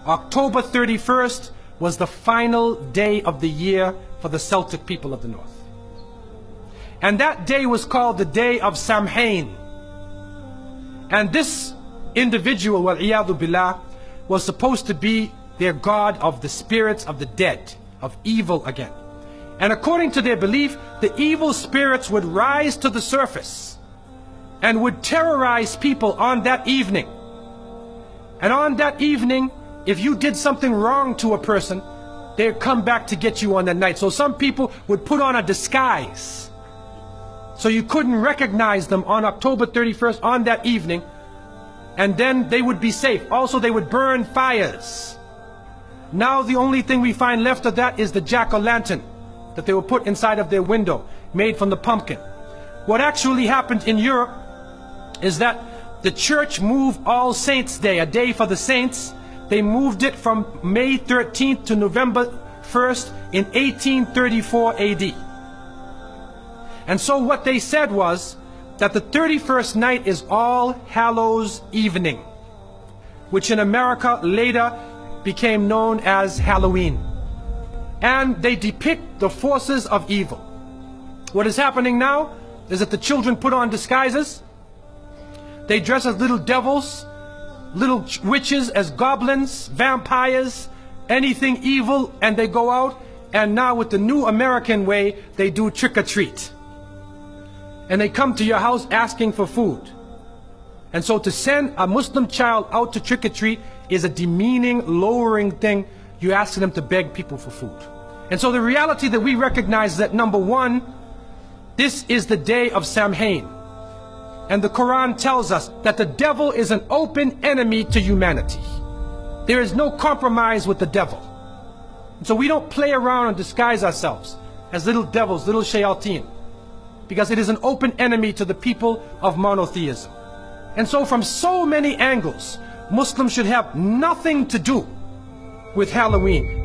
October 31st was the final day of the year for the Celtic people of the North. And that day was called the Day of Samhain. And this individual, wal-iyadhu billah, was supposed to be their god of the spirits of the dead, of evil again. And according to their belief, the evil spirits would rise to the surface and would terrorize people on that evening. And on that evening, if you did something wrong to a person, they'd come back to get you on that night. So some people would put on a disguise, so you couldn't recognize them on October 31st on that evening, and then they would be safe. Also, they would burn fires. Now the only thing we find left of that is the jack-o'-lantern that they would put inside of their window, made from the pumpkin. What actually happened in Europe is that the church moved All Saints' Day, a day for the saints. They moved it from May 13th to November 1st in 1834 AD. And so what they said was that the 31st night is All Hallows Evening, which in America later became known as Halloween. And they depict the forces of evil. What is happening now is that the children put on disguises. They dress as little devils, little witches, as goblins, vampires, anything evil, and they go out. And now with the new American way, they do trick-or-treat. And they come to your house asking for food. And so to send a Muslim child out to trick-or-treat is a demeaning, lowering thing. You ask them to beg people for food. And so the reality that we recognize is that, number one, this is the day of Samhain. And the Quran tells us that the devil is an open enemy to humanity. There is no compromise with the devil. And so we don't play around and disguise ourselves as little devils, little shayateen, because it is an open enemy to the people of monotheism. And so from so many angles, Muslims should have nothing to do with Halloween.